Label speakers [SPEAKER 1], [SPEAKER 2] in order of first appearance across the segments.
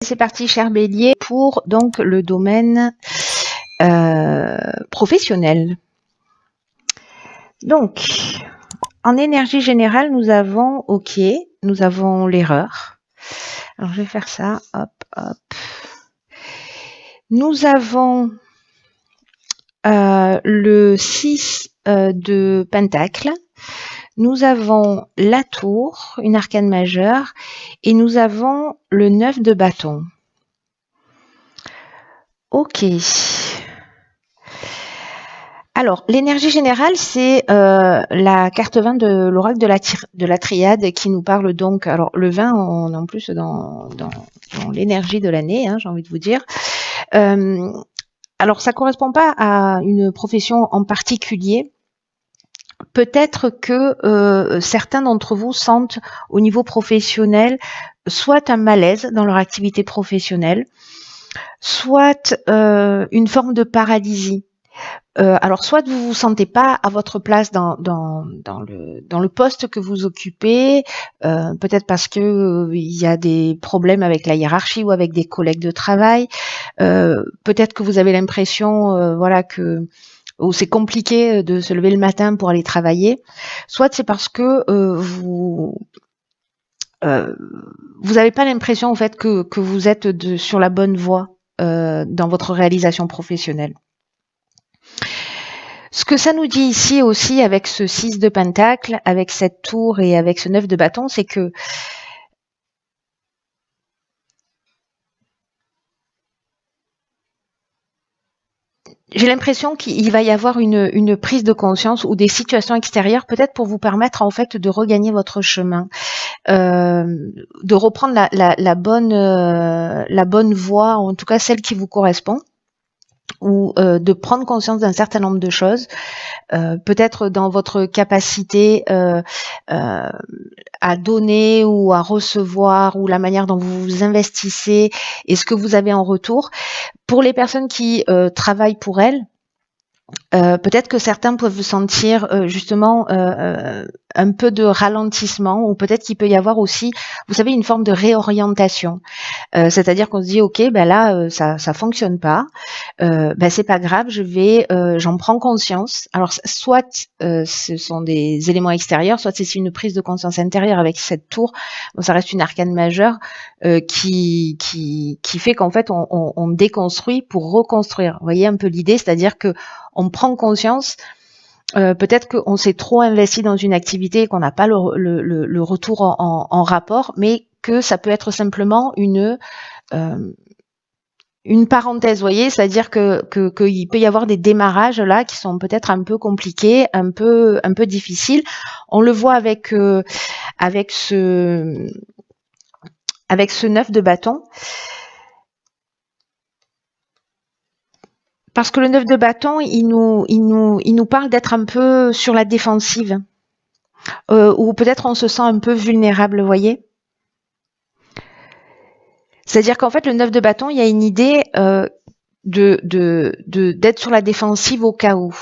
[SPEAKER 1] C'est parti, cher Bélier, pour donc le domaine professionnel. Donc, en énergie générale, nous avons OK, nous avons l'erreur. Alors, je vais faire ça, hop, hop. Nous avons le 6 de Pentacle. Nous avons la tour, une arcane majeure, et nous avons le 9 de bâton. Ok. Alors, l'énergie générale, c'est la carte 20 de l'oracle de la triade qui nous parle donc, alors le 20, on est en plus dans l'énergie de l'année, hein, j'ai envie de vous dire. Alors, ça correspond pas à une profession en particulier. Peut-être que certains d'entre vous sentent au niveau professionnel soit un malaise dans leur activité professionnelle, soit une forme de paralysie. Alors soit vous vous sentez pas à votre place dans le poste que vous occupez, peut-être parce que il y a des problèmes avec la hiérarchie ou avec des collègues de travail, peut-être que vous avez l'impression voilà que ou c'est compliqué de se lever le matin pour aller travailler, soit c'est parce que vous n'avez pas l'impression en fait que vous êtes sur la bonne voie dans votre réalisation professionnelle. Ce que ça nous dit ici aussi avec ce 6 de Pentacle, avec cette tour et avec ce 9 de bâton, c'est que j'ai l'impression qu'il va y avoir une prise de conscience ou des situations extérieures, peut-être pour vous permettre en fait de regagner votre chemin, de reprendre la bonne voie, en tout cas celle qui vous correspond, ou de prendre conscience d'un certain nombre de choses, peut-être dans votre capacité à donner ou à recevoir, ou la manière dont vous vous investissez et ce que vous avez en retour. Pour les personnes qui travaillent pour elles, peut-être que certains peuvent sentir justement un peu de ralentissement, ou peut-être qu'il peut y avoir aussi, vous savez, une forme de réorientation. C'est-à-dire qu'on se dit, ok, ben là, ça fonctionne pas, ben c'est pas grave, j'en prends conscience. Alors, soit ce sont des éléments extérieurs, soit c'est une prise de conscience intérieure avec cette tour. Bon, ça reste une arcane majeure qui fait qu'en fait, on déconstruit pour reconstruire. Vous voyez un peu l'idée, c'est-à-dire que on prend conscience. Peut-être qu'on s'est trop investi dans une activité et qu'on n'a pas le retour en rapport, mais que ça peut être simplement une parenthèse, vous voyez, c'est-à-dire qu'il peut y avoir des démarrages là qui sont peut-être un peu compliqués, un peu difficiles. On le voit avec ce 9 de bâton. Parce que le 9 de bâton, il nous parle d'être un peu sur la défensive, ou peut-être on se sent un peu vulnérable, vous voyez. C'est-à-dire qu'en fait, le 9 de bâton, il y a une idée d'être sur la défensive au cas où.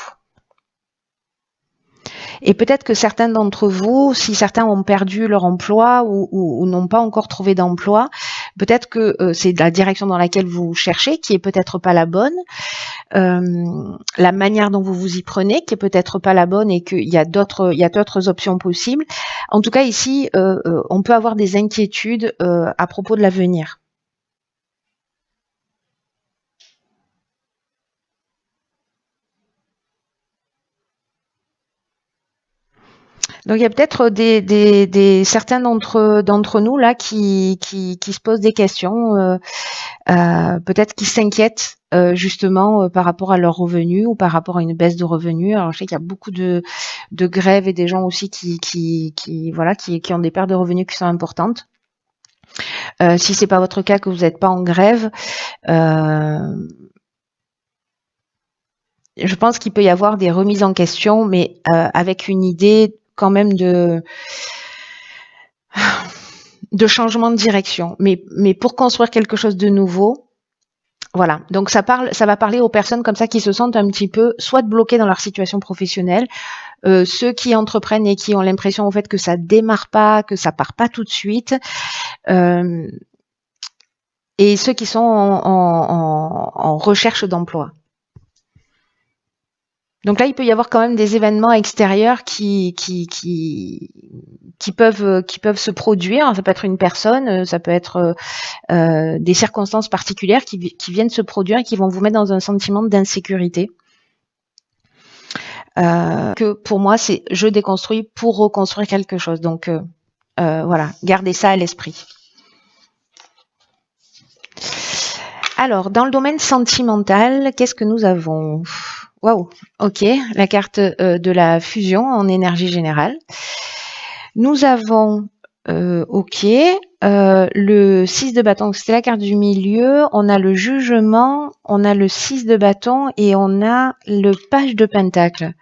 [SPEAKER 1] Et peut-être que certains d'entre vous, si certains ont perdu leur emploi ou n'ont pas encore trouvé d'emploi, peut-être que c'est la direction dans laquelle vous cherchez qui est peut-être pas la bonne, la manière dont vous vous y prenez qui est peut-être pas la bonne, et qu'il y a d'autres options possibles. En tout cas, ici, on peut avoir des inquiétudes à propos de l'avenir. Donc il y a peut-être certains d'entre nous là qui se posent des questions, peut-être qui s'inquiètent justement par rapport à leurs revenus ou par rapport à une baisse de revenus. Alors je sais qu'il y a beaucoup de grèves et des gens aussi qui ont des pertes de revenus qui sont importantes. Si c'est pas votre cas, que vous n'êtes pas en grève, je pense qu'il peut y avoir des remises en question, mais avec une idée quand même de changement de direction, mais pour construire quelque chose de nouveau. Voilà, donc ça va parler aux personnes comme ça qui se sentent un petit peu soit bloquées dans leur situation professionnelle, ceux qui entreprennent et qui ont l'impression en fait que ça démarre pas, que ça part pas tout de suite. et ceux qui sont en recherche d'emploi. Donc là, il peut y avoir quand même des événements extérieurs qui peuvent se produire. Ça peut être une personne, ça peut être des circonstances particulières qui viennent se produire et qui vont vous mettre dans un sentiment d'insécurité. Que pour moi, c'est je déconstruis pour reconstruire quelque chose. Donc voilà, gardez ça à l'esprit. Alors, dans le domaine sentimental, qu'est-ce que nous avons? Waouh, ok, la carte de la fusion en énergie générale. Nous avons, ok, le 6 de bâton, c'était la carte du milieu, on a le jugement, on a le 6 de bâton et on a le page de pentacle.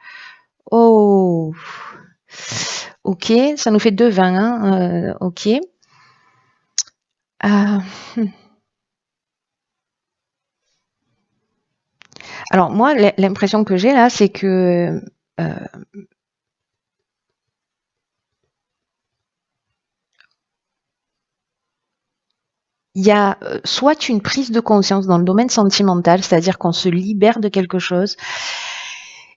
[SPEAKER 1] Oh, ok, ça nous fait 2,20, hein, ok. Alors moi, l'impression que j'ai là, c'est que il y a soit une prise de conscience dans le domaine sentimental, c'est-à-dire qu'on se libère de quelque chose.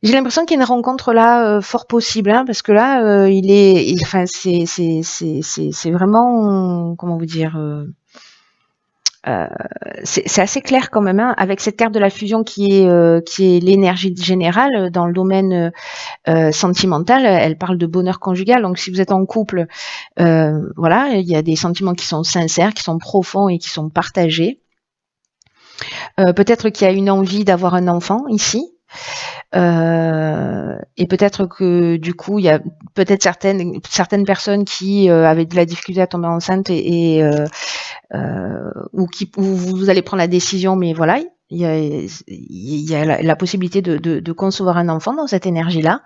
[SPEAKER 1] J'ai l'impression qu'il y a une rencontre là fort possible, hein, parce que là, c'est vraiment, comment vous dire, c'est assez clair quand même, hein, avec cette carte de la fusion qui est l'énergie générale dans le domaine sentimental. Elle parle de bonheur conjugal. Donc si vous êtes en couple, voilà, il y a des sentiments qui sont sincères, qui sont profonds et qui sont partagés. Peut-être qu'il y a une envie d'avoir un enfant ici. Et peut-être que du coup il y a peut-être certaines personnes qui avaient de la difficulté à tomber enceinte ou vous allez prendre la décision, mais voilà, il y a la possibilité de concevoir un enfant dans cette énergie-là.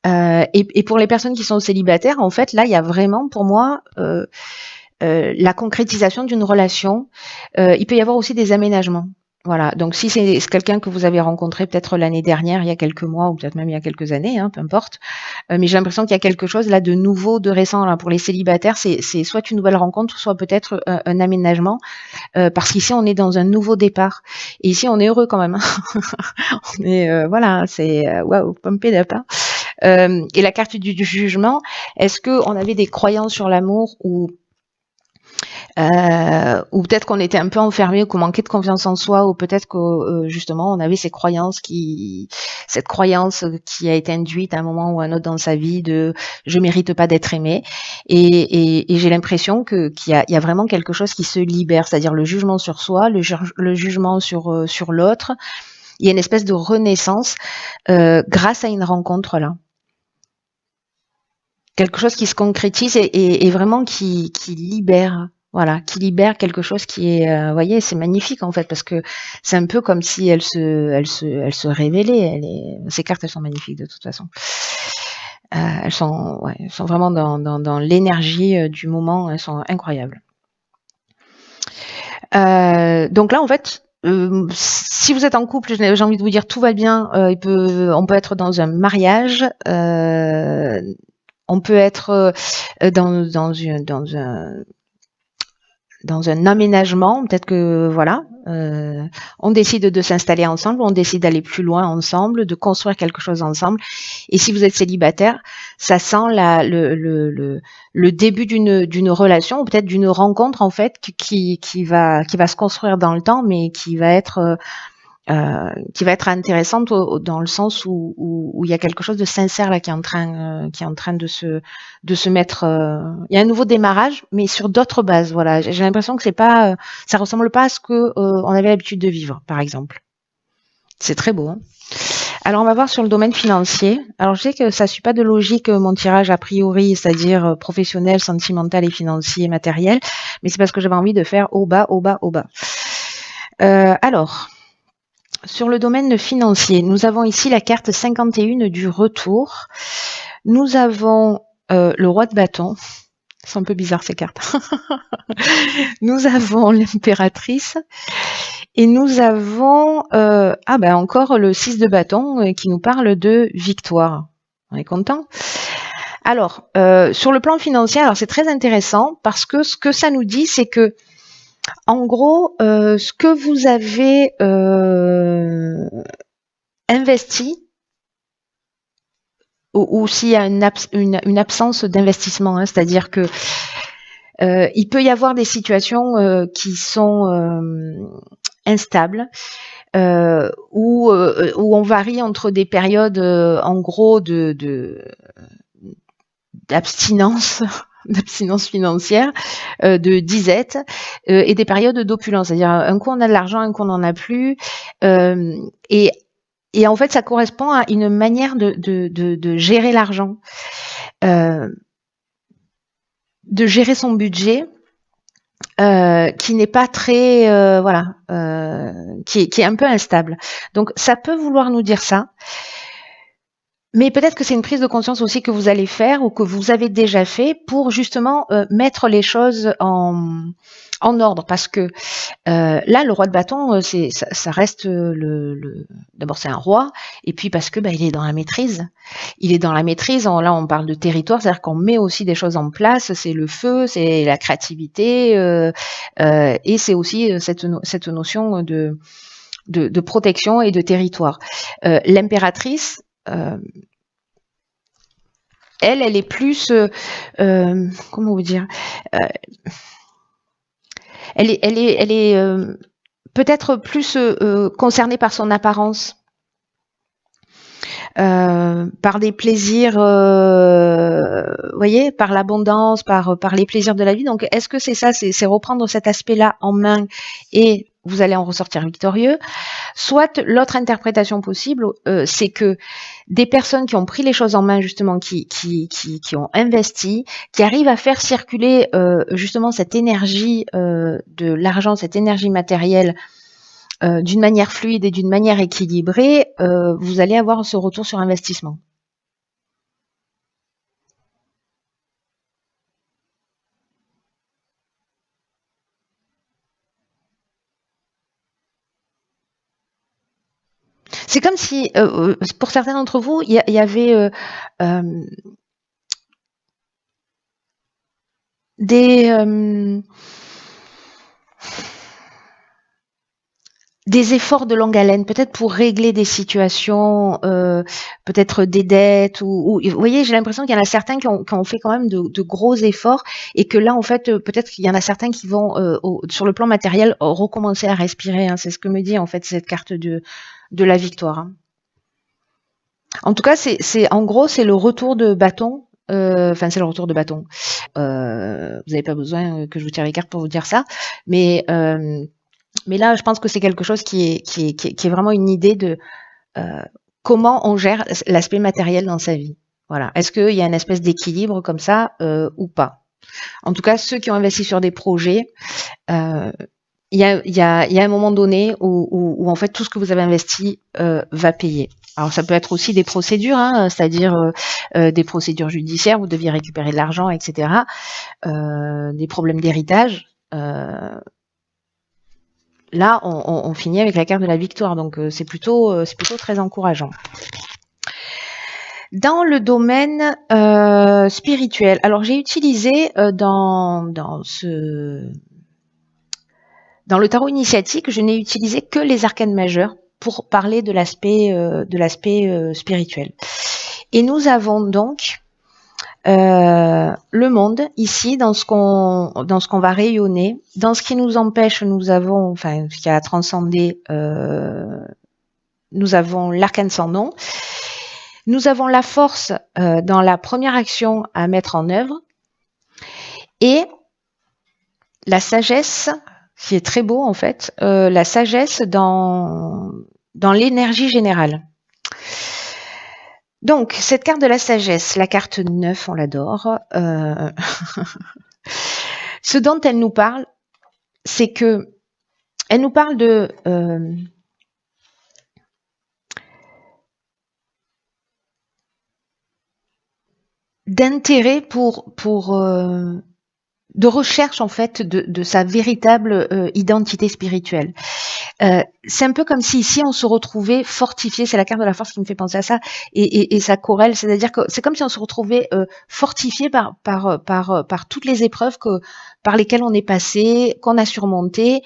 [SPEAKER 1] Et pour les personnes qui sont célibataires, en fait, là, il y a vraiment pour moi la concrétisation d'une relation. Il peut y avoir aussi des aménagements. Voilà, donc si c'est quelqu'un que vous avez rencontré peut-être l'année dernière, il y a quelques mois, ou peut-être même il y a quelques années, hein, peu importe, mais j'ai l'impression qu'il y a quelque chose là de nouveau, de récent. Là, pour les célibataires, c'est soit une nouvelle rencontre, soit peut-être un aménagement, parce qu'ici on est dans un nouveau départ. Et ici on est heureux quand même. Hein. On est, voilà, c'est waouh, pumped up. Hein. Et la carte du jugement, est-ce qu'on avait des croyances sur l'amour ou peut-être qu'on était un peu enfermé, ou qu'on manquait de confiance en soi, ou peut-être que justement on avait cette croyance qui a été induite à un moment ou à un autre dans sa vie de je mérite pas d'être aimé. Et j'ai l'impression qu'il y a vraiment quelque chose qui se libère, c'est-à-dire le jugement sur soi, le jugement sur l'autre. Il y a une espèce de renaissance grâce à une rencontre là. Quelque chose qui se concrétise et vraiment qui libère. Voilà, qui libère quelque chose qui est, vous voyez, c'est magnifique en fait parce que c'est un peu comme si elle se révélait. Ces cartes, elles sont magnifiques de toute façon. Elles sont vraiment dans l'énergie du moment. Elles sont incroyables. Donc là, en fait, si vous êtes en couple, j'ai envie de vous dire tout va bien. On peut être dans un mariage. On peut être dans un aménagement, peut-être que voilà, on décide de s'installer ensemble, on décide d'aller plus loin ensemble, de construire quelque chose ensemble. Et si vous êtes célibataire, ça sent le début d'une relation ou peut-être d'une rencontre en fait qui va se construire dans le temps, mais qui va être intéressante dans le sens où il y a quelque chose de sincère là qui est en train de se mettre. Il y a un nouveau démarrage, mais sur d'autres bases. Voilà, j'ai l'impression que ça ressemble pas à ce que on avait l'habitude de vivre, par exemple. C'est très beau. Hein. Alors on va voir sur le domaine financier. Alors je sais que ça suit pas de logique mon tirage a priori, c'est-à-dire professionnel, sentimental et financier, matériel, mais c'est parce que j'avais envie de faire au bas, au bas, au bas. Alors. Sur le domaine financier, nous avons ici la carte 51 du retour. Nous avons le roi de bâton. C'est un peu bizarre ces cartes. Nous avons l'impératrice. Et nous avons encore le 6 de bâton qui nous parle de victoire. On est content ? Alors, sur le plan financier, alors c'est très intéressant parce que ce que ça nous dit, c'est que En gros, ce que vous avez investi, ou s'il y a une absence d'investissement, hein, c'est-à-dire que il peut y avoir des situations qui sont instables, où on varie entre des périodes, en gros, d'abstinence d'abstinence financière, de disette, et des périodes d'opulence. C'est-à-dire un coup on a de l'argent, un coup on n'en a plus. Et en fait, ça correspond à une manière de gérer l'argent, de gérer son budget, qui n'est pas très, voilà, qui est un peu instable. Donc ça peut vouloir nous dire ça. Mais peut-être que c'est une prise de conscience aussi que vous allez faire ou que vous avez déjà fait pour justement mettre les choses en ordre. Parce que là, le roi de bâton, ça reste d'abord c'est un roi, et puis parce que il est dans la maîtrise. Il est dans la maîtrise. Là, on parle de territoire, c'est-à-dire qu'on met aussi des choses en place. C'est le feu, c'est la créativité, et c'est aussi cette notion de protection et de territoire. L'impératrice, elle est plus, comment vous dire, elle est peut-être plus concernée par son apparence, par des plaisirs, voyez, par l'abondance, par les plaisirs de la vie. Donc, est-ce que c'est ça, c'est reprendre cet aspect-là en main et vous allez en ressortir victorieux? Soit l'autre interprétation possible, c'est que des personnes qui ont pris les choses en main, justement, qui ont investi, qui arrivent à faire circuler justement cette énergie de l'argent, cette énergie matérielle d'une manière fluide et d'une manière équilibrée, vous allez avoir ce retour sur investissement. C'est comme si, pour certains d'entre vous, il y avait des efforts de longue haleine, peut-être pour régler des situations, peut-être des dettes, ou vous voyez, j'ai l'impression qu'il y en a certains qui ont fait quand même de gros efforts, et que là, en fait, peut-être qu'il y en a certains qui vont, sur le plan matériel, recommencer à respirer. Hein. C'est ce que me dit en fait cette carte de la victoire. Hein. En tout cas, en gros, c'est le retour de bâton. Enfin, c'est le retour de bâton. Vous n'avez pas besoin que je vous tire les cartes pour vous dire ça, mais là, je pense que c'est quelque chose qui est vraiment une idée de comment on gère l'aspect matériel dans sa vie. Voilà. Est-ce qu'il y a une espèce d'équilibre comme ça ou pas? En tout cas, ceux qui ont investi sur des projets, il y a un moment donné où en fait tout ce que vous avez investi va payer. Alors ça peut être aussi des procédures, hein, c'est-à-dire des procédures judiciaires, vous deviez récupérer de l'argent, etc. Des problèmes d'héritage. Là, on finit avec la carte de la victoire, donc c'est plutôt très encourageant. Dans le domaine spirituel, alors j'ai utilisé dans le tarot initiatique, je n'ai utilisé que les arcanes majeures pour parler de l'aspect spirituel. Et nous avons donc le monde ici, dans ce qu'on va rayonner, dans ce qui nous empêche, nous avons, enfin, ce qui a transcendé, nous avons l'arcane sans nom. Nous avons la force dans la première action à mettre en œuvre, et la sagesse, qui est très beau en fait, la sagesse dans l'énergie générale. Donc, cette carte de la sagesse, la carte 9, on l'adore. Ce dont elle nous parle, c'est que elle nous parle d'intérêt pour de recherche en fait de sa véritable identité spirituelle. C'est un peu comme si ici on se retrouvait fortifié, c'est la carte de la force qui me fait penser à ça, et ça corrèle, c'est-à-dire que c'est comme si on se retrouvait fortifié par toutes les épreuves par lesquelles on est passé, qu'on a surmonté.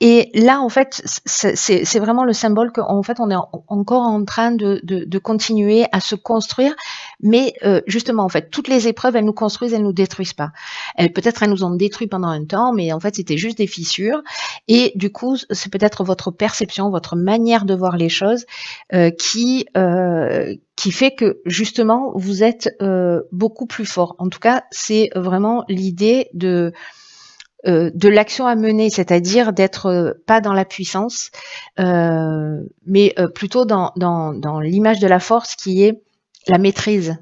[SPEAKER 1] Et là, en fait, c'est vraiment le symbole qu'en fait, on est encore en train de continuer à se construire, mais justement, en fait, toutes les épreuves, elles nous construisent, elles nous détruisent pas. Peut-être elles nous ont détruit pendant un temps, mais en fait, c'était juste des fissures. Et du coup, c'est peut-être votre perception, votre manière de voir les choses qui fait que justement, vous êtes beaucoup plus fort. En tout cas, c'est vraiment l'idée de l'action à mener, c'est-à-dire d'être pas dans la puissance, mais plutôt dans l'image de la force qui est la maîtrise.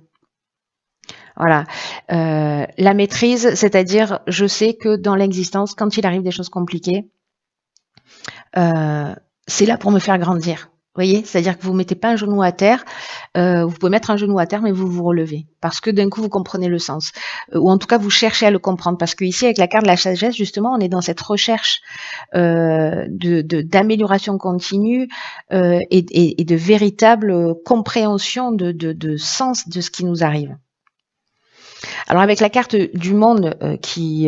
[SPEAKER 1] Voilà, la maîtrise, c'est-à-dire je sais que dans l'existence, quand il arrive des choses compliquées, c'est là pour me faire grandir. Vous voyez, c'est-à-dire que vous mettez pas un genou à terre, vous pouvez mettre un genou à terre, mais vous vous relevez, parce que d'un coup vous comprenez le sens, ou en tout cas vous cherchez à le comprendre, parce que ici avec la carte de la sagesse, justement, on est dans cette recherche d'amélioration continue et de véritable compréhension de sens de ce qui nous arrive. Alors avec la carte du monde qui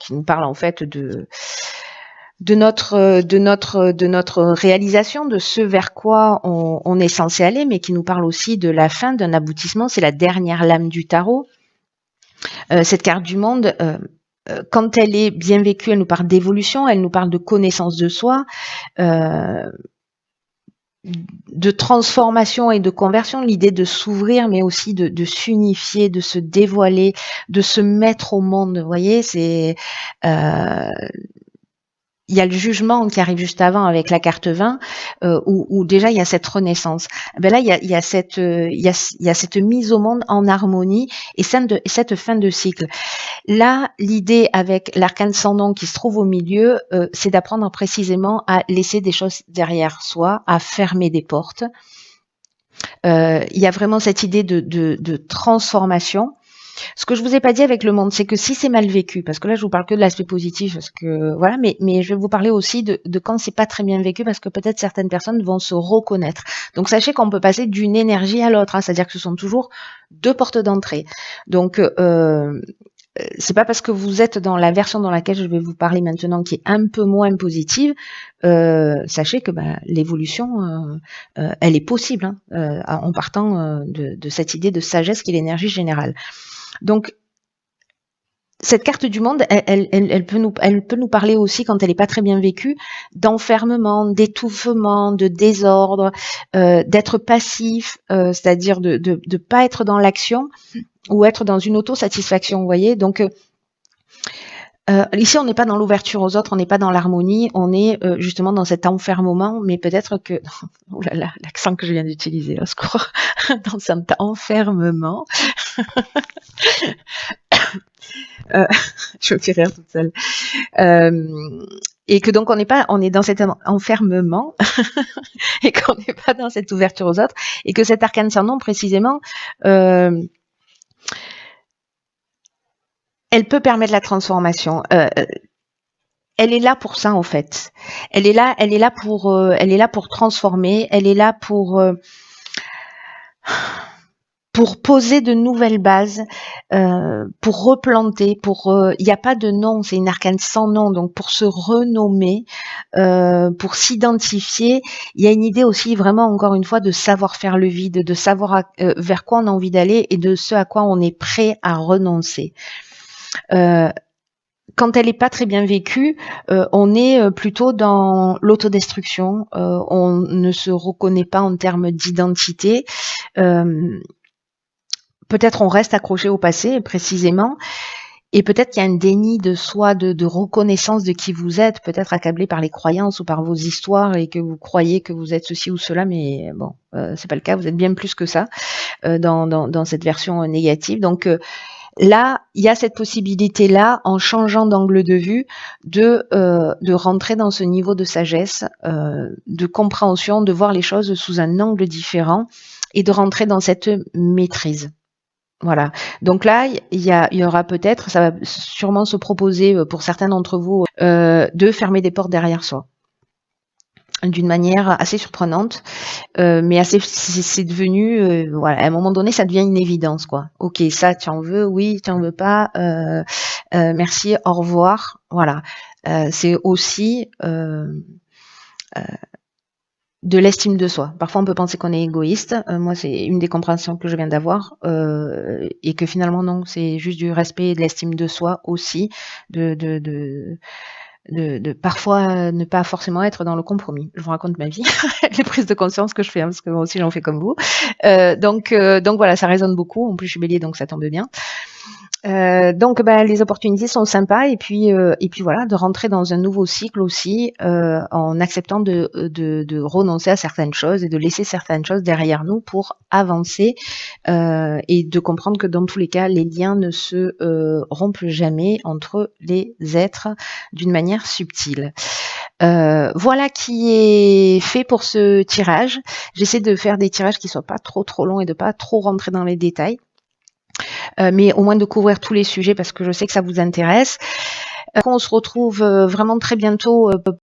[SPEAKER 1] nous parle en fait de notre réalisation, de ce vers quoi on est censé aller, mais qui nous parle aussi de la fin, d'un aboutissement. C'est la dernière lame du tarot. Cette carte du monde, quand elle est bien vécue, elle nous parle d'évolution, elle nous parle de connaissance de soi, de transformation et de conversion, l'idée de s'ouvrir, mais aussi de s'unifier, de se dévoiler, de se mettre au monde. Vous voyez, c'est il y a le jugement qui arrive juste avant avec la carte 20, où déjà il y a cette renaissance. Ben là, il y a cette mise au monde en harmonie et cette fin de cycle. Là, l'idée avec l'arcane sans nom qui se trouve au milieu, c'est d'apprendre précisément à laisser des choses derrière soi, à fermer des portes. Il y a vraiment cette idée de transformation. Ce que je vous ai pas dit avec le monde, c'est que si c'est mal vécu, parce que là je vous parle que de l'aspect positif, parce que voilà, mais je vais vous parler aussi de quand c'est pas très bien vécu, parce que peut-être certaines personnes vont se reconnaître. Donc sachez qu'on peut passer d'une énergie à l'autre, hein, c'est-à-dire que ce sont toujours deux portes d'entrée. Donc c'est pas parce que vous êtes dans la version dans laquelle je vais vous parler maintenant, qui est un peu moins positive, sachez que l'évolution, elle est possible, hein, en partant de cette idée de sagesse qui est l'énergie générale. Donc, cette carte du monde, elle peut nous parler aussi, quand elle n'est pas très bien vécue, d'enfermement, d'étouffement, de désordre, d'être passif, c'est-à-dire de pas être dans l'action ou être dans une autosatisfaction, vous voyez. Donc, ici, on n'est pas dans l'ouverture aux autres, on n'est pas dans l'harmonie, on est justement dans cet enfermement, mais peut-être que... Oh là là, l'accent que je viens d'utiliser, au secours, dans cet enfermement... je me fais rire toute seule. Et que donc on est dans cet enfermement et qu'on n'est pas dans cette ouverture aux autres, et que cet arcane sans nom précisément, elle peut permettre la transformation. Elle est là pour ça en fait. Elle est là pour transformer. Elle est là pour poser de nouvelles bases, pour replanter, il n'y a pas de nom, c'est une arcane sans nom, donc pour se renommer, pour s'identifier, il y a une idée aussi vraiment, encore une fois, de savoir faire le vide, de savoir vers quoi on a envie d'aller et de ce à quoi on est prêt à renoncer. Quand elle n'est pas très bien vécue, on est plutôt dans l'autodestruction, on ne se reconnaît pas en termes d'identité, peut-être on reste accroché au passé, précisément, et peut-être qu'il y a un déni de soi, de reconnaissance de qui vous êtes, peut-être accablé par les croyances ou par vos histoires, et que vous croyez que vous êtes ceci ou cela, mais bon, c'est pas le cas, vous êtes bien plus que ça, dans cette version négative. Donc là, il y a cette possibilité-là, en changeant d'angle de vue, de rentrer dans ce niveau de sagesse, de compréhension, de voir les choses sous un angle différent, et de rentrer dans cette maîtrise. Voilà. Donc là, il y aura peut-être, ça va sûrement se proposer pour certains d'entre vous, de fermer des portes derrière soi. D'une manière assez surprenante, mais assez, c'est devenu, voilà, à un moment donné, ça devient une évidence, quoi. Ok, ça, tu en veux, oui, tu en veux pas, merci, au revoir, voilà. C'est aussi de l'estime de soi. Parfois, on peut penser qu'on est égoïste. Moi, c'est une des compréhensions que je viens d'avoir, et que finalement, non, c'est juste du respect et de l'estime de soi aussi, de parfois ne pas forcément être dans le compromis. Je vous raconte ma vie, les prises de conscience que je fais, hein, parce que moi aussi j'en fais comme vous. Donc voilà, ça résonne beaucoup. En plus, je suis bélier, donc ça tombe bien. Donc les opportunités sont sympas et puis voilà, de rentrer dans un nouveau cycle aussi, en acceptant de renoncer à certaines choses et de laisser certaines choses derrière nous pour avancer, et de comprendre que dans tous les cas les liens ne se rompent jamais entre les êtres d'une manière subtile. Voilà qui est fait pour ce tirage. J'essaie de faire des tirages qui soient pas trop longs et de pas trop rentrer dans les détails. Mais au moins de couvrir tous les sujets parce que je sais que ça vous intéresse. On se retrouve vraiment très bientôt